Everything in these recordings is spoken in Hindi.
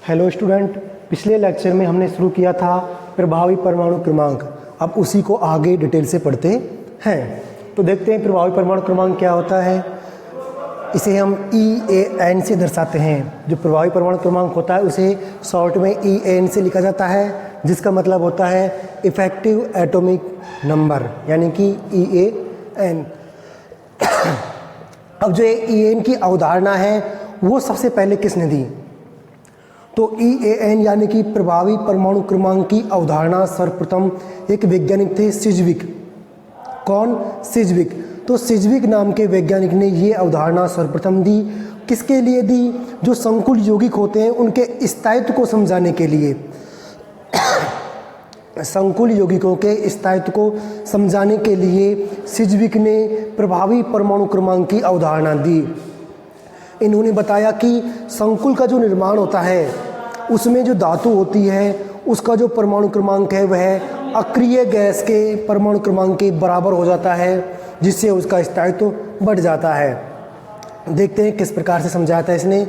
हेलो स्टूडेंट, पिछले लेक्चर में हमने शुरू किया था प्रभावी परमाणु क्रमांक। अब उसी को आगे डिटेल से पढ़ते हैं। तो देखते हैं प्रभावी परमाणु क्रमांक क्या होता है। इसे हम EAN से दर्शाते हैं। जो प्रभावी परमाणु क्रमांक होता है उसे शॉर्ट में EAN से लिखा जाता है, जिसका मतलब होता है इफेक्टिव एटॉमिक नंबर, यानी कि EAN। अब जो EAN की अवधारणा है वो सबसे पहले किसने दी? तो EAN यानी कि प्रभावी परमाणु क्रमांक की अवधारणा सर्वप्रथम एक वैज्ञानिक थे, सिज्विक। कौन? सिज्विक। तो सिज्विक नाम के वैज्ञानिक ने ये अवधारणा सर्वप्रथम दी। किसके लिए दी? जो संकुल यौगिक होते हैं उनके स्थायित्व को समझाने के लिए। संकुल यौगिकों के स्थायित्व को समझाने के लिए सिज्विक ने प्रभावी परमाणु क्रमांक की अवधारणा दी। इन्होंने बताया कि संकुल का जो निर्माण होता है उसमें जो धातु होती है उसका जो परमाणु क्रमांक है वह अक्रिय गैस के परमाणु क्रमांक के बराबर हो जाता है, जिससे उसका स्थायित्व बढ़ जाता है। देखते हैं किस प्रकार से समझाया था इसने।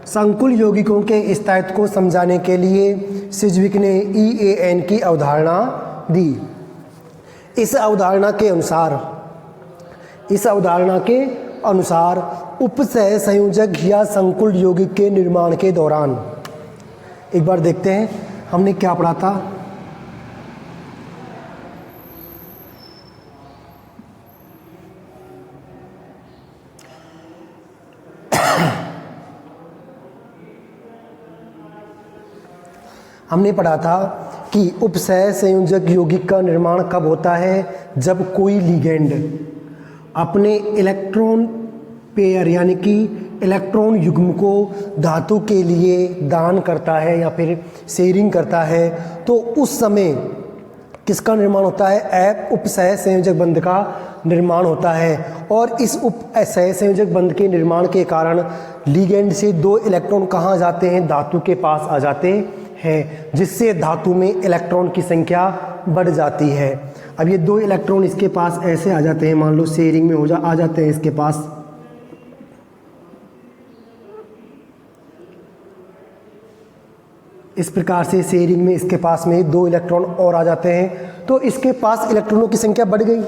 संकुल यौगिकों के स्थायित्व को समझाने के लिए सिज्विक ने EAN की अवधारणा दी। इस अवधारणा के अनुसार उपसह संयोजक या संकुल यौगिक के निर्माण के दौरान, एक बार देखते हैं हमने क्या पढ़ा था। हमने पढ़ा था कि उपसह संयोजक यौगिक का निर्माण कब होता है? जब कोई लिगेंड अपने इलेक्ट्रॉन पेयर यानी कि इलेक्ट्रॉन युग्म को धातु के लिए दान करता है या फिर शेयरिंग करता है, तो उस समय किसका निर्माण होता है? उपसह संयोजक बंध का निर्माण होता है। और इस उपसह संयोजक बंध के निर्माण के कारण लिगेंड से 2 इलेक्ट्रॉन कहाँ जाते हैं? धातु के पास आ जाते हैं, जिससे धातु में इलेक्ट्रॉन की संख्या बढ़ जाती है। अब ये 2 इलेक्ट्रॉन इसके पास ऐसे आ जाते हैं, मान लो शेयरिंग में आ जाते हैं इसके पास। इस प्रकार से शेयरिंग में इसके पास में 2 इलेक्ट्रॉन और आ जाते हैं, तो इसके पास इलेक्ट्रॉनों की संख्या बढ़ गई।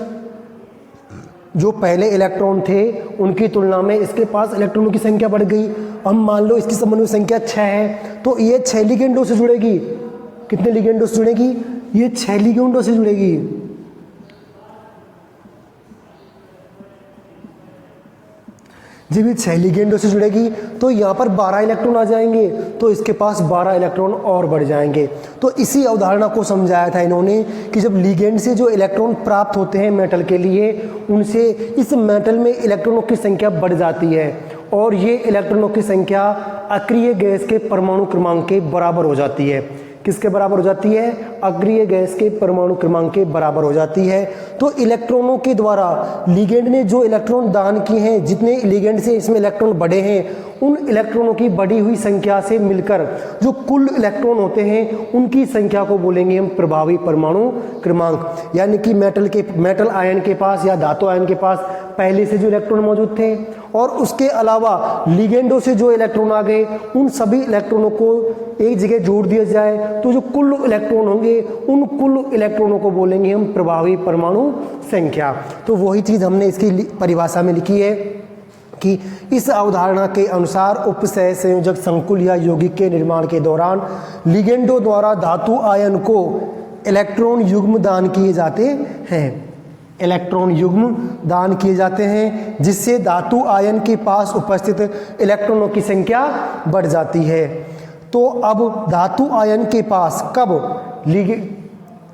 जो पहले इलेक्ट्रॉन थे उनकी तुलना में इसके पास इलेक्ट्रॉनों की संख्या बढ़ गई। हम मान लो इसकी समन्वय संख्या 6 है, तो ये 6 लिगेंडों से जुड़ेगी। कितने लिगेंडों से जुड़ेगी? ये 6 लिगेंडों से जुड़ेगी। जब ये 6 लिगेंडों से जुड़ेगी तो यहाँ पर 12 इलेक्ट्रॉन आ जाएंगे, तो इसके पास 12 इलेक्ट्रॉन और बढ़ जाएंगे। तो इसी अवधारणा को समझाया था इन्होंने कि जब लिगेंड से जो इलेक्ट्रॉन प्राप्त होते हैं मेटल के लिए, उनसे इस मेटल में इलेक्ट्रॉनों की संख्या बढ़ जाती है, और ये इलेक्ट्रॉनों की संख्या अक्रिय गैस के परमाणु क्रमांक के बराबर हो जाती है। किसके बराबर हो जाती है? अक्रिय गैस के परमाणु क्रमांक के बराबर हो जाती है। तो इलेक्ट्रॉनों के द्वारा लिगेंड ने जो इलेक्ट्रॉन दान किए हैं, जितने लिगेंड से इसमें इलेक्ट्रॉन बढ़े हैं, उन इलेक्ट्रॉनों की बढ़ी हुई संख्या से मिलकर जो कुल इलेक्ट्रॉन होते हैं उनकी संख्या को बोलेंगे हम प्रभावी परमाणु क्रमांक। यानी कि मेटल आयन के पास या धातु आयन के पास पहले से जो इलेक्ट्रॉन मौजूद थे और उसके अलावा लिगेंडों से जो इलेक्ट्रॉन आ गए, उन सभी इलेक्ट्रॉनों को एक जगह जोड़ दिया जाए तो जो कुल इलेक्ट्रॉन होंगे उन कुल इलेक्ट्रॉनों को बोलेंगे हम प्रभावी परमाणु संख्या। तो वही चीज़ हमने इसकी परिभाषा में लिखी है कि इस अवधारणा के अनुसार उपसह संयोजक संकुल या यौगिक के निर्माण के दौरान लिगेंडों द्वारा धातु आयन को इलेक्ट्रॉन युग्म दान किए जाते हैं। इलेक्ट्रॉन युग्म दान किए जाते हैं, जिससे धातु आयन के पास उपस्थित इलेक्ट्रॉनों की संख्या बढ़ जाती है। तो अब धातु आयन के पास कब?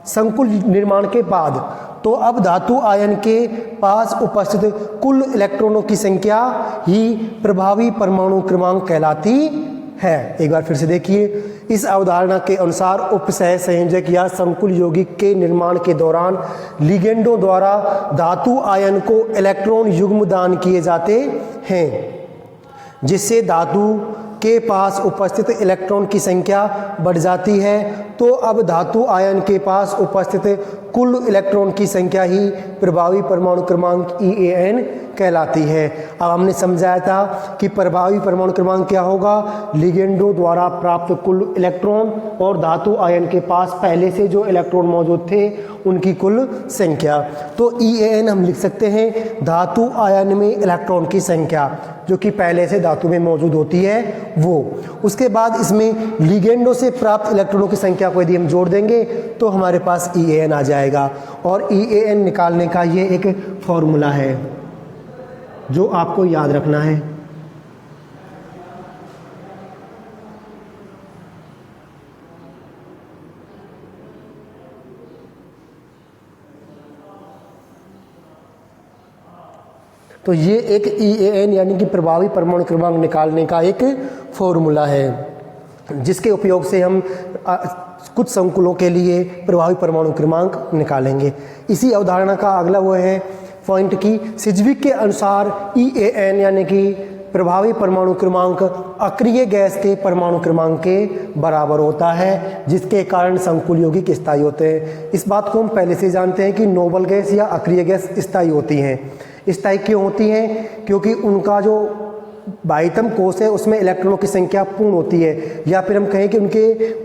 संकुल निर्माण के बाद, तो अब धातु आयन के पास उपस्थित कुल इलेक्ट्रॉनों की संख्या ही प्रभावी परमाणु क्रमांक कहलाती है। एक बार फिर से देखिए, इस अवधारणा के अनुसार उपसह संयोजक या संकुल यौगिक के निर्माण के दौरान लिगेंडों द्वारा धातु आयन को इलेक्ट्रॉन युग्म दान किए जाते हैं, जिससे धातु के पास उपस्थित इलेक्ट्रॉन की संख्या बढ़ जाती है, तो अब धातु आयन के पास उपस्थित कुल इलेक्ट्रॉन की संख्या ही प्रभावी परमाणु क्रमांक EAN कहलाती है। अब हमने समझाया था कि प्रभावी परमाणु क्रमांक क्या होगा, लिगेंडों द्वारा प्राप्त कुल इलेक्ट्रॉन और धातु आयन के पास पहले से जो इलेक्ट्रॉन मौजूद थे उनकी कुल संख्या। तो EAN हम लिख सकते हैं धातु आयन में इलेक्ट्रॉन की संख्या जो कि पहले से धातु में मौजूद होती है वो। उसके बाद इसमें लिगेंडों से प्राप्त इलेक्ट्रॉनों की संख्या को यदि हम जोड़ देंगे तो हमारे पास EAN आ जाएगा। और EAN निकालने का ये एक फॉर्मूला है जो आपको याद रखना है। तो ये एक EAN यानी कि प्रभावी परमाणु क्रमांक निकालने का एक फॉर्मूला है जिसके उपयोग से हम कुछ संकुलों के लिए प्रभावी परमाणु क्रमांक निकालेंगे। इसी अवधारणा का अगला वो है पॉइंट की सिज्विक के अनुसार EAN यानी कि प्रभावी परमाणु क्रमांक अक्रिय गैस के परमाणु क्रमांक के बराबर होता है, जिसके कारण संकुल यौगिक स्थायी होते हैं। इस बात को हम पहले से जानते हैं कि नोबल गैस या अक्रिय गैस स्थायी होती हैं। स्थायी क्यों होती हैं? क्योंकि उनका जो बाह्यतम कोश है उसमें इलेक्ट्रॉनों की संख्या पूर्ण होती है, या फिर हम कहें कि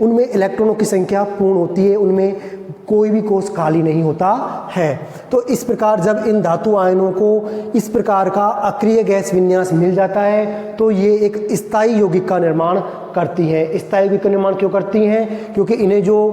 उनमें इलेक्ट्रॉनों की संख्या पूर्ण होती है, उनमें कोई भी कोश खाली नहीं होता है। तो इस प्रकार जब इन धातु आयनों को इस प्रकार का अक्रिय गैस विन्यास मिल जाता है तो ये एक स्थायी यौगिक का निर्माण करती हैं। स्थायी यौगिक का निर्माण क्यों करती हैं? क्योंकि इन्हें जो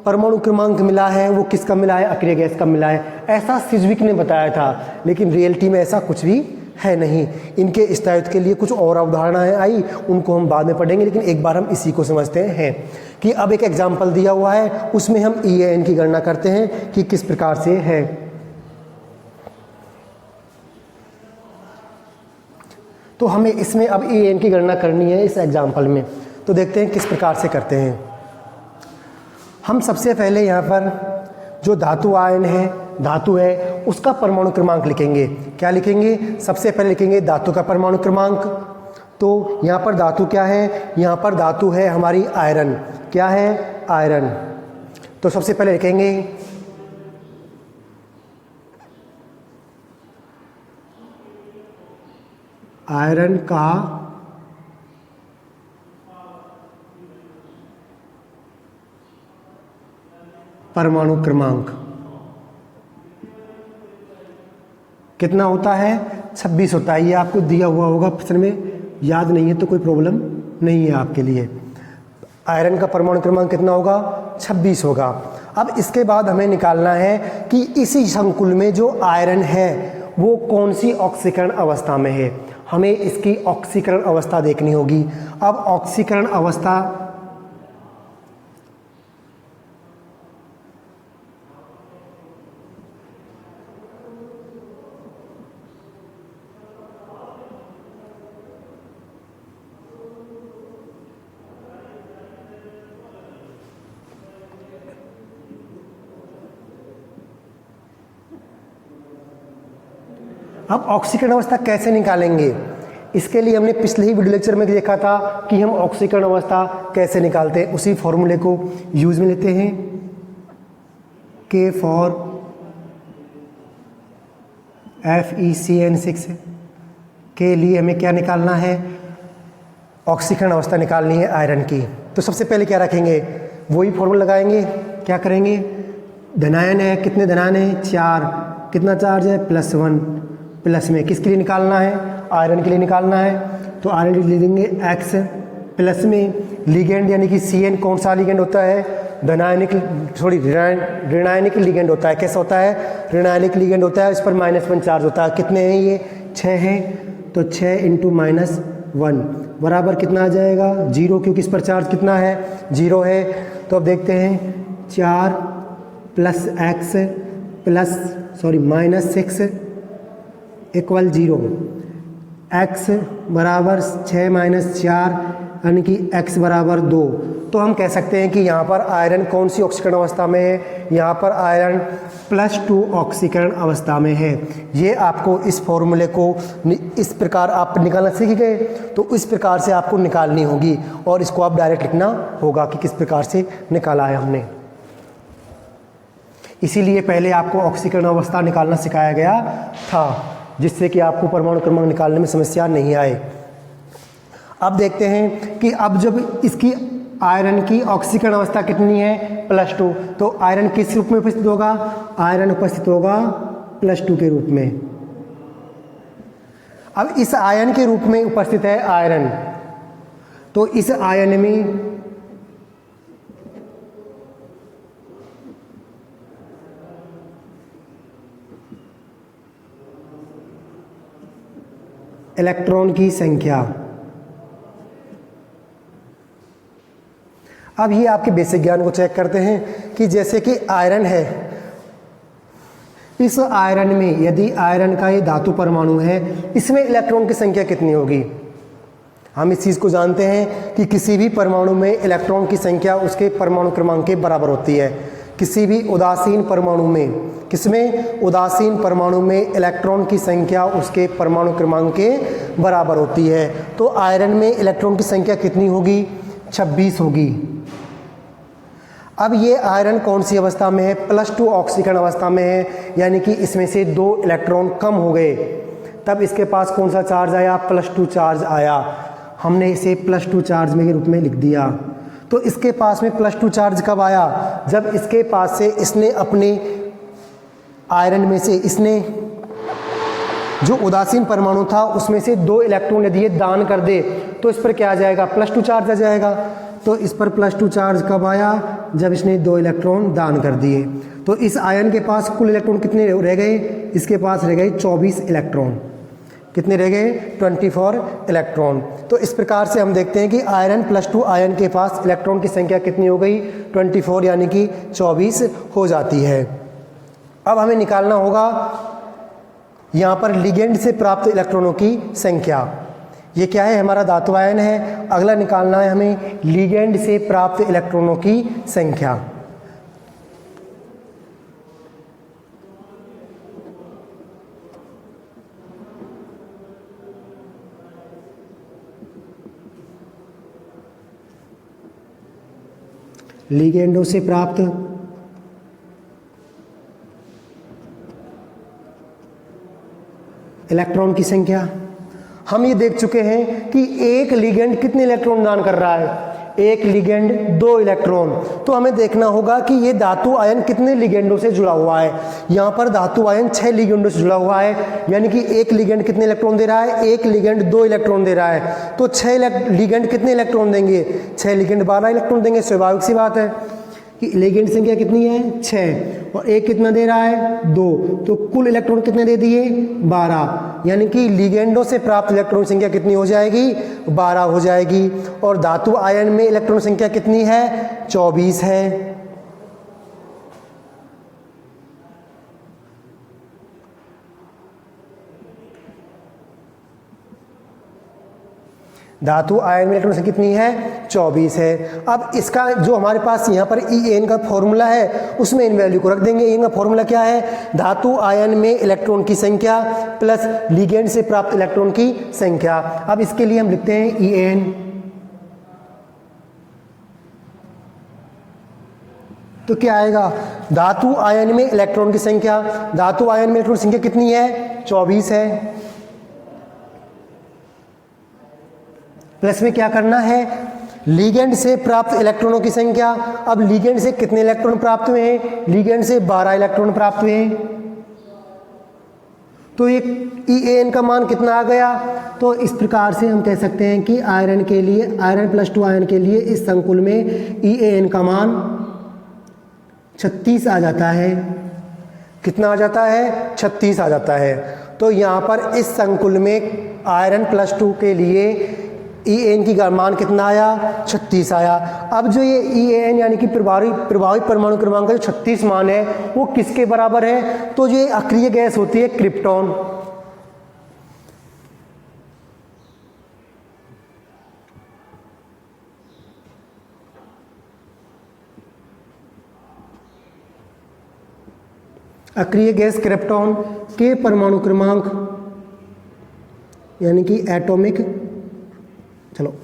परमाणु क्रमांक मिला है वो किसका मिला है? अक्रिय गैस का मिला है। ऐसा सिज्विक ने बताया था, लेकिन रियलिटी में ऐसा कुछ भी है नहीं। इनके स्थायित्व के लिए कुछ और अवधारणाएं आई, उनको हम बाद में पढ़ेंगे, लेकिन एक बार हम इसी को समझते हैं कि अब एक एग्जाम्पल दिया हुआ है उसमें हम EAN की गणना करते हैं कि किस प्रकार से है। तो हमें इसमें अब EAN की गणना करनी है इस एग्जाम्पल में। तो देखते हैं किस प्रकार से करते हैं। हम सबसे पहले यहाँ पर जो धातु आयन है, धातु है, उसका परमाणु क्रमांक लिखेंगे। क्या लिखेंगे? सबसे पहले लिखेंगे धातु का परमाणु क्रमांक। तो यहाँ पर धातु क्या है? यहाँ पर धातु है हमारी आयरन। क्या है? आयरन। तो सबसे पहले लिखेंगे आयरन का परमाणु क्रमांक कितना होता है? 26 होता है। ये आपको दिया हुआ होगा प्रश्न में, याद नहीं है तो कोई प्रॉब्लम नहीं है आपके लिए। आयरन का परमाणु क्रमांक कितना होगा? 26 होगा। अब इसके बाद हमें निकालना है कि इसी संकुल में जो आयरन है वो कौन सी ऑक्सीकरण अवस्था में है। हमें इसकी ऑक्सीकरण अवस्था देखनी होगी। अब ऑक्सीकरण अवस्था अब ऑक्सीकरण अवस्था कैसे निकालेंगे? इसके लिए हमने पिछले ही वीडियो लेक्चर में देखा था कि हम ऑक्सीकरण अवस्था कैसे निकालते हैं। उसी फॉर्मूले को यूज में लेते हैं। K फॉर FeCN6 के लिए हमें क्या निकालना है? ऑक्सीकरण अवस्था निकालनी है आयरन की। तो सबसे पहले क्या रखेंगे? वही फॉर्मूला लगाएंगे। क्या करेंगे? धनायन है, कितने धनायन है? 4। कितना चार्ज है? +1। प्लस में किसके लिए निकालना है? आयरन के लिए निकालना है। तो आयरन के लिए देंगे X। प्लस में लिगेंड यानी कि CN कौन सा लिगेंड होता है? धनायनिक ऋणायनिक लिगेंड होता है। कैसा होता है? ऋणायनिक लिगेंड होता है। इस पर -1 चार्ज होता है। कितने हैं ये? 6 हैं। तो 6 × -1 बराबर कितना आ जाएगा? 0, क्योंकि इस पर चार्ज कितना है? 0 है। तो अब देखते हैं 4 + X -6 = 0। X बराबर 6 - 4 यानी कि x बराबर 2, तो हम कह सकते हैं कि यहाँ पर आयरन कौन सी ऑक्सीकरण अवस्था में है, यहाँ पर आयरन +2 ऑक्सीकरण अवस्था में है। ये आपको इस फॉर्मूले को इस प्रकार आप निकालना सीख गए, तो इस प्रकार से आपको निकालनी होगी और इसको आप डायरेक्ट लिखना होगा कि किस प्रकार से निकाला है हमने। इसीलिए पहले आपको ऑक्सीकरण अवस्था निकालना सिखाया गया था, जिससे कि आपको परमाणु क्रमांक निकालने में समस्या नहीं आए। अब देखते हैं कि अब जब इसकी आयरन की ऑक्सीकरण अवस्था कितनी है, +2, तो आयरन किस रूप में उपस्थित होगा, आयरन उपस्थित होगा +2 के रूप में। अब इस आयन के रूप में उपस्थित है आयरन, तो इस आयन में इलेक्ट्रॉन की संख्या, अब ये आपके बेसिक ज्ञान को चेक करते हैं कि जैसे कि आयरन है, इस आयरन में यदि आयरन का ये धातु परमाणु है, इसमें इलेक्ट्रॉन की संख्या कितनी होगी। हम इस चीज़ को जानते हैं कि किसी भी परमाणु में इलेक्ट्रॉन की संख्या उसके परमाणु क्रमांक के बराबर होती है। किसी भी उदासीन परमाणु में, किसमें, उदासीन परमाणु में इलेक्ट्रॉन की संख्या उसके परमाणु क्रमांक के बराबर होती है। तो आयरन में इलेक्ट्रॉन की संख्या कितनी होगी, 26 होगी। अब ये आयरन कौन सी अवस्था में है, +2 ऑक्सीकरण अवस्था में है, यानी कि इसमें से 2 इलेक्ट्रॉन कम हो गए, तब इसके पास कौन सा चार्ज आया, +2 चार्ज आया। हमने इसे +2 चार्ज में के रूप में लिख दिया। तो इसके पास में +2 चार्ज कब आया, जब इसके पास से इसने अपने आयरन में से इसने जो उदासीन परमाणु था उसमें से 2 इलेक्ट्रॉन यदि ये दान कर दे, तो इस पर क्या आ जाएगा, +2 चार्ज आ जाएगा। तो इस पर +2 चार्ज कब आया, जब इसने 2 इलेक्ट्रॉन दान कर दिए। तो इस आयन के पास कुल इलेक्ट्रॉन कितने रह गए, इसके पास रह गए 24 इलेक्ट्रॉन। कितने रह गए, 24 इलेक्ट्रॉन। तो इस प्रकार से हम देखते हैं कि आयरन +2 आयन के पास इलेक्ट्रॉन की संख्या कितनी हो गई, 24 यानी कि 24 हो जाती है। अब हमें निकालना होगा यहाँ पर लिगेंड से प्राप्त इलेक्ट्रॉनों की संख्या। ये क्या है, हमारा धातु आयन है। अगला निकालना है हमें लिगेंड से प्राप्त इलेक्ट्रॉनों की संख्या। लिगेंडों से प्राप्त इलेक्ट्रॉन की संख्या। हम ये देख चुके हैं कि एक लिगेंड कितने इलेक्ट्रॉन दान कर रहा है, एक लिगेंड 2 इलेक्ट्रॉन। तो हमें देखना होगा कि ये धातु आयन कितने लिगेंडों से जुड़ा हुआ है। यहाँ पर धातु आयन 6 लिगेंडों से जुड़ा हुआ है, यानी कि एक लिगेंड कितने इलेक्ट्रॉन दे रहा है, एक लिगेंड 2 इलेक्ट्रॉन दे रहा है। तो 6 लिगेंड कितने इलेक्ट्रॉन देंगे, 6 लिगेंड 12 इलेक्ट्रॉन देंगे। स्वाभाविक सी बात है कि लिगेंड संख्या कितनी है, 6, और एक कितना दे रहा है, 2, तो कुल इलेक्ट्रॉन कितने दे दिए, 12। यानी कि लिगेंडों से प्राप्त इलेक्ट्रॉन संख्या कितनी हो जाएगी, 12 हो जाएगी। और धातु आयन में इलेक्ट्रॉन संख्या कितनी है, 24 है। धातु आयन में इलेक्ट्रॉन संख्या कितनी है, 24 है। अब इसका जो हमारे पास यहाँ पर En का फॉर्मूला है, उसमें इन वैल्यू को रख देंगे। En का फॉर्मूला क्या है, धातु आयन में इलेक्ट्रॉन की संख्या प्लस लिगेंड से प्राप्त इलेक्ट्रॉन की संख्या। अब इसके लिए हम लिखते हैं En। तो क्या आएगा, धातु आयन में इलेक्ट्रॉन की संख्या, धातु आयन में इलेक्ट्रॉन की संख्या कितनी है, 24 है। प्लस में क्या करना है, लिगेंड से प्राप्त इलेक्ट्रॉनों की संख्या। अब लिगेंड से कितने इलेक्ट्रॉन प्राप्त हुए हैं, लिगेंड से 12 इलेक्ट्रॉन प्राप्त हुए हैं। तो एक En का मान कितना आ गया। तो इस प्रकार से हम कह सकते हैं कि आयरन के लिए, आयरन +2 आयन के लिए इस संकुल में En का मान 36 आ जाता है। कितना आ जाता है, 36 आ जाता है। तो यहाँ पर इस संकुल में आयरन +2 के लिए En की मान कितना आया, 36 आया। अब जो ये En यानी कि प्रभावी परमाणु क्रमांक का जो 36 मान है वो किसके बराबर है, तो ये अक्रिय गैस होती है क्रिप्टॉन। अक्रिय गैस क्रिप्टॉन के परमाणु क्रमांक यानी कि एटॉमिक, चलो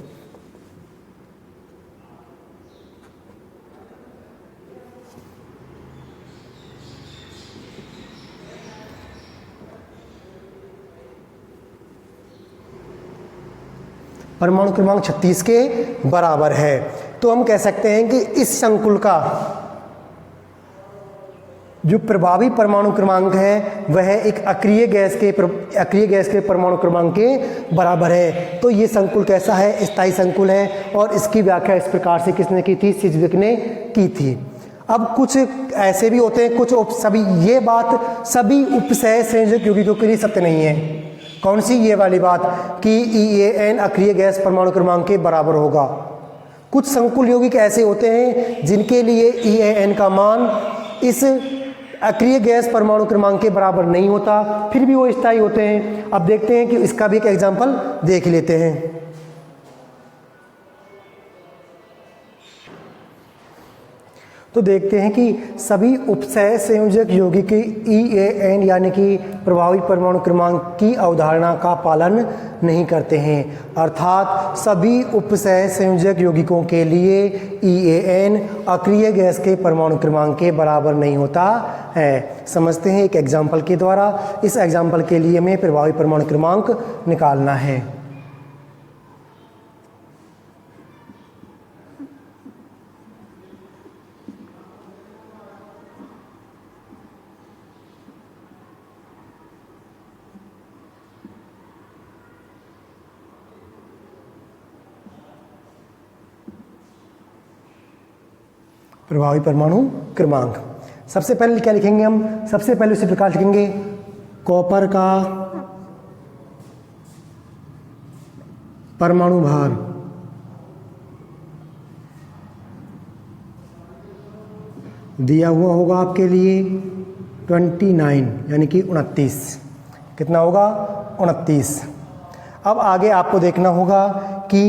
परमाणु क्रमांक 36 के बराबर है। तो हम कह सकते हैं कि इस संकुल का जो प्रभावी परमाणु क्रमांक है वह एक अक्रिय गैस के परमाणु क्रमांक के बराबर है। तो ये संकुल कैसा है? स्थायी संकुल है। और इसकी व्याख्या इस प्रकार से किसने की थी? सिज्विक ने की थी। अब कुछ ऐसे भी होते हैं, ये बात सभी उपसह संयोजक यौगिकों के लिए सत्य नहीं है। कौन सी? ये वाली बात कि EAN अक्रिय गैस परमाणु क्रमांक के बराबर होगा। कुछ संकुल यौगिक ऐसे होते हैं जिनके लिए EAN का मान इस अक्रिय गैस परमाणु क्रमांक के बराबर नहीं होता, फिर भी वो स्थायी होते हैं। अब देखते हैं कि इसका भी एक एग्जाम्पल देख लेते हैं। तो देखते हैं कि सभी उपसह संयोजक यौगिक EAN यानी कि प्रभावी परमाणु क्रमांक की अवधारणा का पालन नहीं करते हैं। अर्थात सभी उपसह संयोजक यौगिकों के लिए EAN अक्रिय गैस के परमाणु क्रमांक के बराबर नहीं होता है। समझते हैं एक एग्जाम्पल के द्वारा। इस एग्जाम्पल के लिए हमें प्रभावी परमाणु क्रमांक निकालना है। प्रभावी परमाणु क्रमांक सबसे पहले क्या लिखेंगे हम? सबसे पहले उसी प्रकार लिखेंगे कॉपर का परमाणु भार दिया हुआ होगा आपके लिए 29 यानी कि 29। कितना होगा? 29। अब आगे आपको देखना होगा कि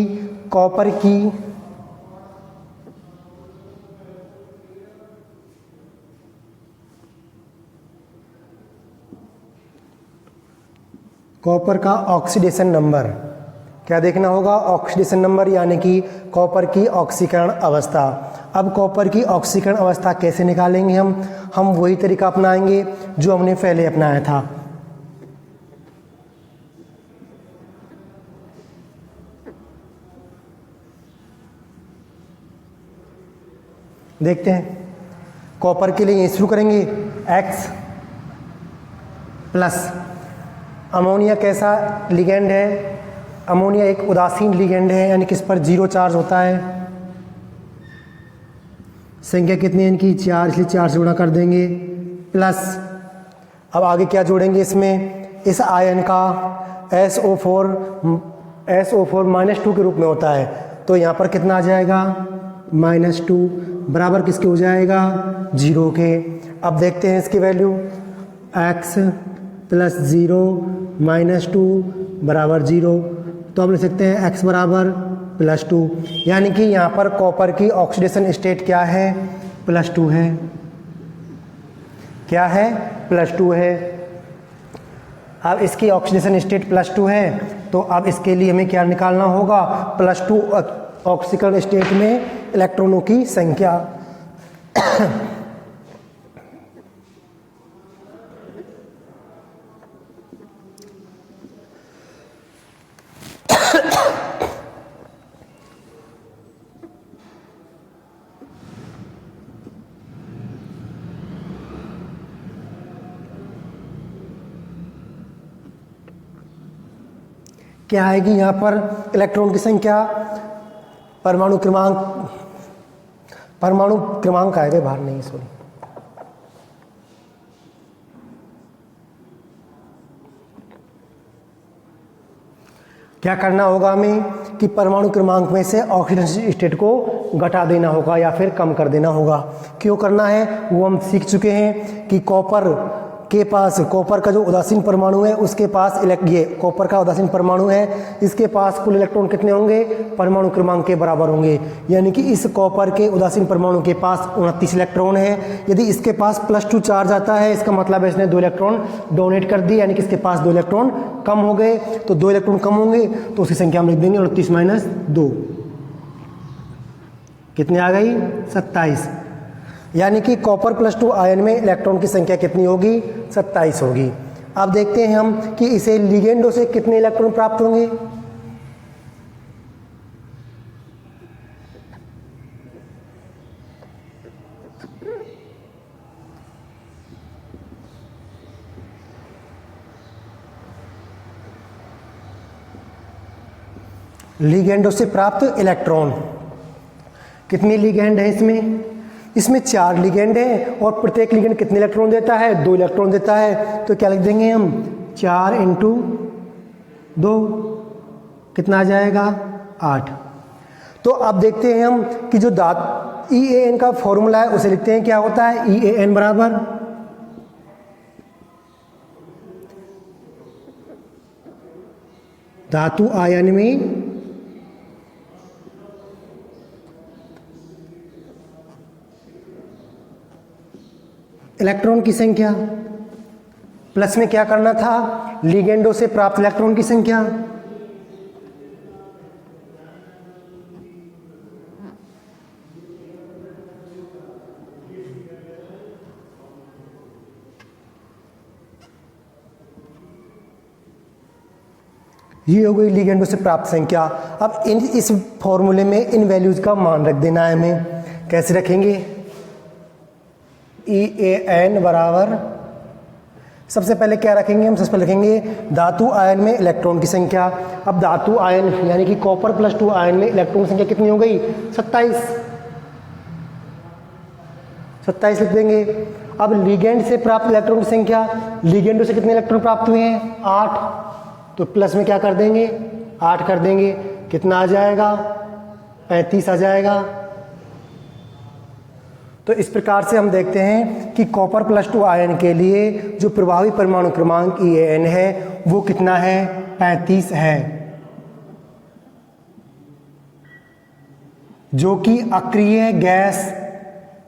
कॉपर का ऑक्सीडेशन नंबर क्या देखना होगा? ऑक्सीडेशन नंबर यानी कि कॉपर की ऑक्सीकरण अवस्था। अब कॉपर की ऑक्सीकरण अवस्था कैसे निकालेंगे हम वही तरीका अपनाएंगे जो हमने पहले अपनाया था। देखते हैं। कॉपर के लिए शुरू करेंगे X प्लस अमोनिया कैसा लिगेंड है? अमोनिया एक उदासीन लिगेंड है यानी कि इस पर 0 चार्ज होता है। संख्या कितनी है इनकी? 4, इसलिए 4 से गुणा कर देंगे प्लस। अब आगे क्या जोड़ेंगे इसमें? इस आयन का SO4 -2 के रूप में होता है। तो यहाँ पर कितना आ जाएगा? -2 बराबर किसके हो जाएगा? 0 के। अब देखते हैं इसकी वैल्यू। X प्लस 0 -2 बराबर 0। तो हम लिख सकते हैं x बराबर +2 यानी कि यहाँ पर कॉपर की ऑक्सीडेशन स्टेट क्या है? +2 है। क्या है? +2 है। अब इसकी ऑक्सीडेशन स्टेट +2 है तो अब इसके लिए हमें क्या निकालना होगा? +2 ऑक्सीकरण स्टेट में इलेक्ट्रॉनों की संख्या। क्या आएगी यहाँ पर? इलेक्ट्रॉन की संख्या परमाणु क्रमांक आएगा, बाहर नहीं, सॉरी। क्या करना होगा हमें कि परमाणु क्रमांक में से ऑक्सीडेशन स्टेट को घटा देना होगा या फिर कम कर देना होगा। क्यों करना है वो हम सीख चुके हैं कि कॉपर के पास कॉपर का जो उदासीन परमाणु है उसके पास ये कॉपर का उदासीन परमाणु है, इसके पास कुल इलेक्ट्रॉन कितने होंगे, परमाणु क्रमांक के बराबर होंगे। यानी कि इस कॉपर के उदासीन परमाणु के पास 29 इलेक्ट्रॉन है। यदि इसके पास +2 चार्ज आता है, इसका मतलब है इसने 2 इलेक्ट्रॉन डोनेट कर दिए, यानी कि इसके पास 2 इलेक्ट्रॉन कम हो गए। तो 2 इलेक्ट्रॉन कम होंगे तो उसकी संख्या हम लिख देंगे 29 - 2, कितने आ गई, 27। यानी कि कॉपर +2 आयन में इलेक्ट्रॉन की संख्या कितनी होगी, 27 होगी। अब देखते हैं हम कि इसे लिगेंडों से कितने इलेक्ट्रॉन प्राप्त होंगे। लिगेंडों से प्राप्त इलेक्ट्रॉन, कितनी लिगेंड है इसमें 4 लिगेंड है और प्रत्येक लिगेंड कितने इलेक्ट्रॉन देता है, 2 इलेक्ट्रॉन देता है। तो क्या लिख देंगे हम, 4 × 2 कितना आ जाएगा, 8। तो अब देखते हैं हम कि जो EAN का फॉर्मूला है उसे लिखते हैं, क्या होता है, EAN बराबर धातु आयन में इलेक्ट्रॉन की संख्या प्लस में क्या करना था, लिगेंडों से प्राप्त इलेक्ट्रॉन की संख्या। ये हो गई लिगेंडों से प्राप्त संख्या। अब इस फॉर्मूले में इन वैल्यूज का मान रख देना है हमें। कैसे रखेंगे, EAN बराबर, सबसे पहले क्या रखेंगे हम, सबसे पहले रखेंगे धातु आयन में इलेक्ट्रॉन की संख्या। अब धातु आयन यानी कि कॉपर +2 आयन में इलेक्ट्रॉन की संख्या कितनी हो गई, 27 लिख देंगे। अब लिगेंड से प्राप्त इलेक्ट्रॉन की संख्या, लिगेंडों से कितने इलेक्ट्रॉन प्राप्त हुए हैं, 8। तो प्लस में क्या कर देंगे, 8 कर देंगे, कितना आ जाएगा, 35 आ जाएगा। तो इस प्रकार से हम देखते हैं कि कॉपर +2 आयन के लिए जो प्रभावी परमाणु क्रमांक EAN है वो कितना है, 35 है, जो कि अक्रिय गैस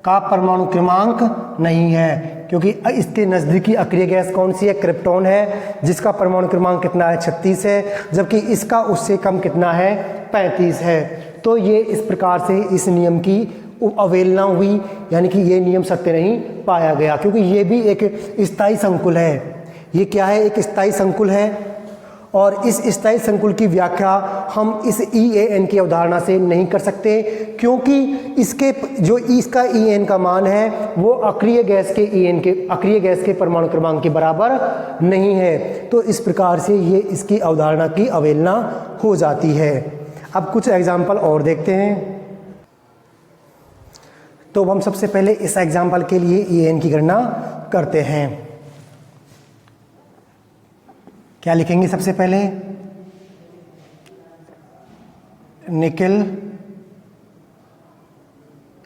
का परमाणु क्रमांक नहीं है, क्योंकि इसके नज़दीकी अक्रिय गैस कौन सी है, क्रिप्टॉन है, जिसका परमाणु क्रमांक कितना है, 36 है, जबकि इसका उससे कम कितना है, 35 है। तो ये इस प्रकार से इस नियम की अवहेलना हुई, यानी कि ये नियम सत्य नहीं पाया गया, क्योंकि ये भी एक स्थायी संकुल है। ये क्या है, एक स्थायी संकुल है, और इस स्थायी संकुल की व्याख्या हम इस EAN की अवधारणा से नहीं कर सकते, क्योंकि इसके जो इसका EAN का मान है वो अक्रिय गैस के परमाणु क्रमांक के बराबर नहीं है। तो इस प्रकार से ये इसकी अवधारणा की अवहेलना हो जाती है। अब कुछ एग्जाम्पल और देखते हैं। तो हम सबसे पहले इस एग्जाम्पल के लिए EAN की गणना करते हैं। क्या लिखेंगे सबसे पहले, निकेल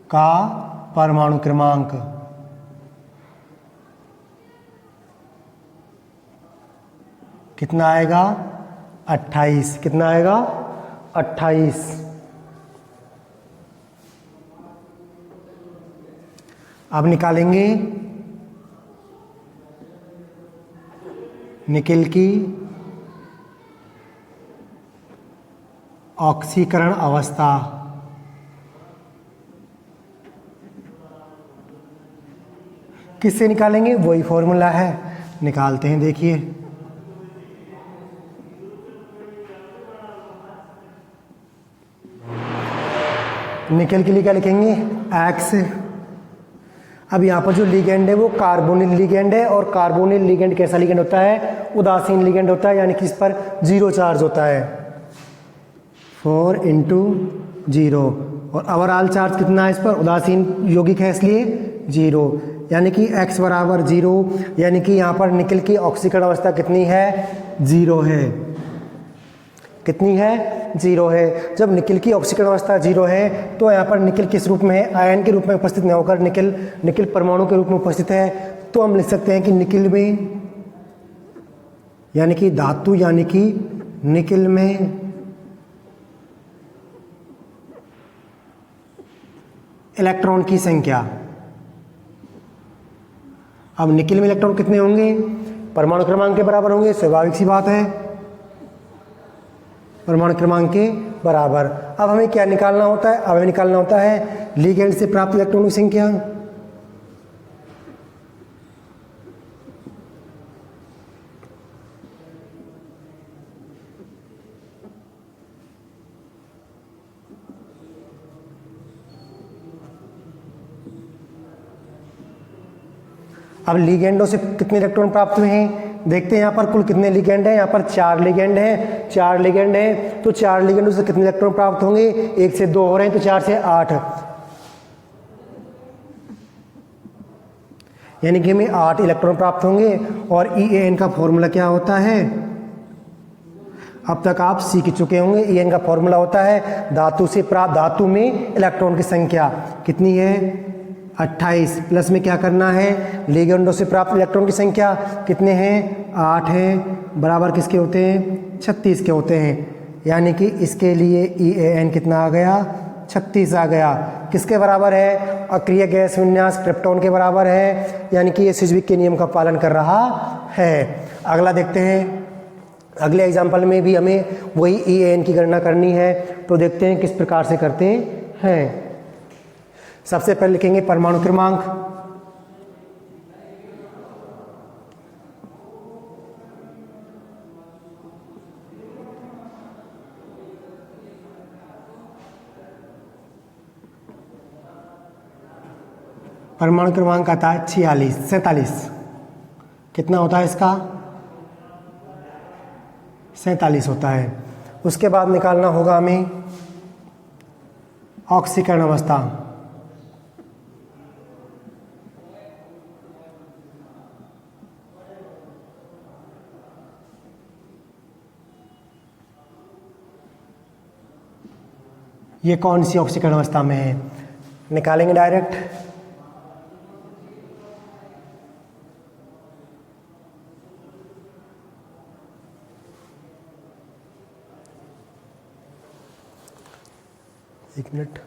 का परमाणु क्रमांक, कितना आएगा, 28। कितना आएगा, 28। अब निकालेंगे निकेल की ऑक्सीकरण अवस्था। किससे निकालेंगे, वही फॉर्मूला है, निकालते हैं। देखिए, निकेल के लिए क्या लिखेंगे, X। अब यहाँ पर जो लिगेंड है वो कार्बोनिल लिगेंड है, और कार्बोनिल लिगेंड कैसा लिगेंड होता है, उदासीन लिगेंड होता है, यानी कि इस पर 0 चार्ज होता है, 4 × 0। और ओवरऑल चार्ज कितना है इस पर, उदासीन यौगिक है इसलिए 0, यानी कि X बराबर 0, यानी कि यहाँ पर निकेल की ऑक्सीकरण अवस्था कितनी है, 0 है। कितनी है, 0 है। जब निकेल की ऑक्सीकरण अवस्था 0 है तो यहाँ पर निकेल किस रूप में है, आयन के रूप में उपस्थित नहीं होकर निकेल परमाणु के रूप में उपस्थित है। तो हम लिख सकते हैं कि निकिल में, यानी कि धातु यानी कि निकिल में इलेक्ट्रॉन की संख्या। अब निकिल में इलेक्ट्रॉन कितने होंगे? परमाणु क्रमांक के बराबर होंगे, स्वाभाविक सी बात है, परमाणु क्रमांक के बराबर। अब हमें क्या निकालना होता है? अब हमें निकालना होता है लिगेंड से प्राप्त इलेक्ट्रॉनों की संख्या। अब लिगेंडों से कितने इलेक्ट्रॉन प्राप्त हुए हैं? देखते हैं यहाँ पर कुल कितने लिगेंड हैं। यहाँ पर 4 लिगेंड हैं, 4 लिगेंड हैं, तो 4 लिगेंडों से कितने इलेक्ट्रॉन प्राप्त होंगे? 1 से 2 हो रहे हैं, तो 4 से 8, यानी कि हमें 8 इलेक्ट्रॉन प्राप्त होंगे। और EAN का फॉर्मूला क्या होता है? अब तक आप सीख चुके होंगे। EAN का फॉर्मूला होता है धातु से प्राप्त, धातु में इलेक्ट्रॉन की संख्या कितनी है? 28, प्लस में क्या करना है? लिगेंडों से प्राप्त इलेक्ट्रॉन की संख्या कितने हैं? 8 हैं, बराबर किसके होते हैं? 36 के होते हैं। यानी कि इसके लिए EAN कितना आ गया? 36 आ गया। किसके बराबर है? अक्रिय गैस विन्यास क्रिप्टॉन के बराबर है, यानी कि ये सिजविक के नियम का पालन कर रहा है। अगला देखते हैं। अगले एग्जाम्पल में भी हमें वही EAN की गणना करनी है, तो देखते हैं किस प्रकार से करते हैं। सबसे पहले लिखेंगे परमाणु क्रमांक। परमाणु क्रमांक आता है 47। कितना होता है इसका? 47 होता है। उसके बाद निकालना होगा हमें ऑक्सीकरण अवस्था। ये कौन सी ऑक्सीकरण अवस्था में है? निकालेंगे डायरेक्ट। एक मिनट।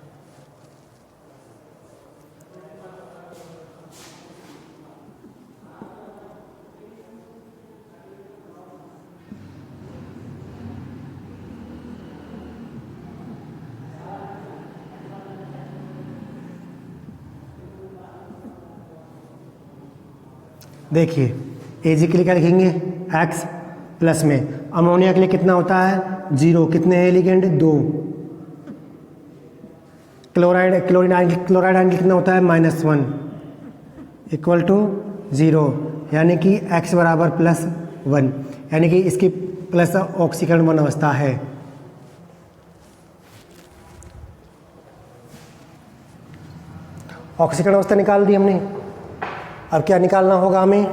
देखिए Ag के लिए क्या लिखेंगे? X, प्लस में अमोनिया के लिए कितना होता है? 0। कितने हैं लिगेंड? 2। क्लोराइड आयन के कितना होता है? -1 इक्वल टू 0, यानी कि X बराबर +1, यानी कि इसकी प्लस ऑक्सीकरण 1 अवस्था है। ऑक्सीकरण अवस्था निकाल दी हमने। अब क्या निकालना होगा हमें?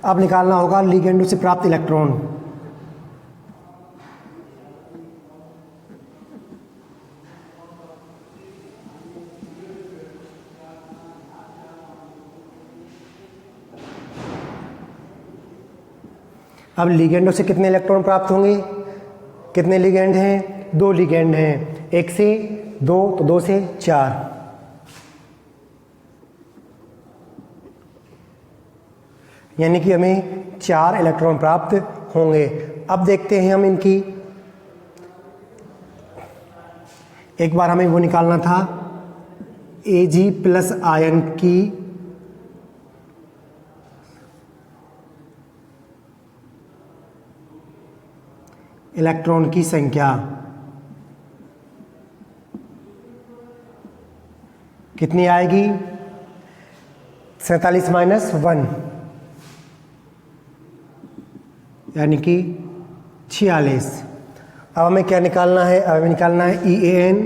अब निकालना होगा लिगेंडों से प्राप्त इलेक्ट्रॉन। अब लिगेंडों से कितने इलेक्ट्रॉन प्राप्त होंगे? कितने लिगेंड हैं? 2 लिगेंड हैं। 1 से 2, तो 2 से 4, यानी कि हमें 4 इलेक्ट्रॉन प्राप्त होंगे। अब देखते हैं हम इनकी, एक बार हमें वो निकालना था Ag प्लस आयन की इलेक्ट्रॉन की संख्या कितनी आएगी? 47 - 1, यानी कि 46। अब हमें क्या निकालना है? अब हमें निकालना है EAN।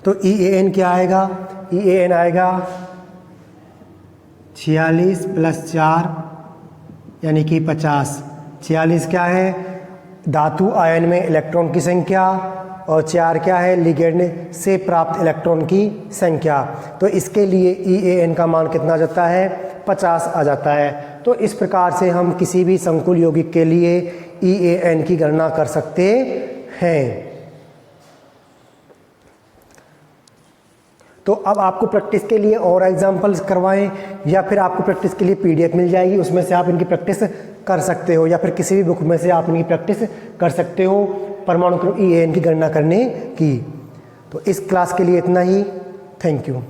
तो EAN क्या आएगा? EAN आएगा 46 + 4, यानी कि 50। 46 क्या है? धातु आयन में इलेक्ट्रॉन की संख्या, और 4 क्या है, लिगेंड से प्राप्त इलेक्ट्रॉन की संख्या। तो इसके लिए EAN का मान कितना आ जाता है, 50 आ जाता है। तो इस प्रकार से हम किसी भी संकुल यौगिक के लिए EAN की गणना कर सकते हैं। तो अब आपको प्रैक्टिस के लिए और एग्जाम्पल्स करवाएं या फिर आपको प्रैक्टिस के लिए PDF मिल जाएगी, उसमें से आप इनकी प्रैक्टिस कर सकते हो, या फिर किसी भी बुक में से आप इनकी प्रैक्टिस कर सकते हो परमाणु क्रम EAN की गणना करने की। तो इस क्लास के लिए इतना ही। Thank you.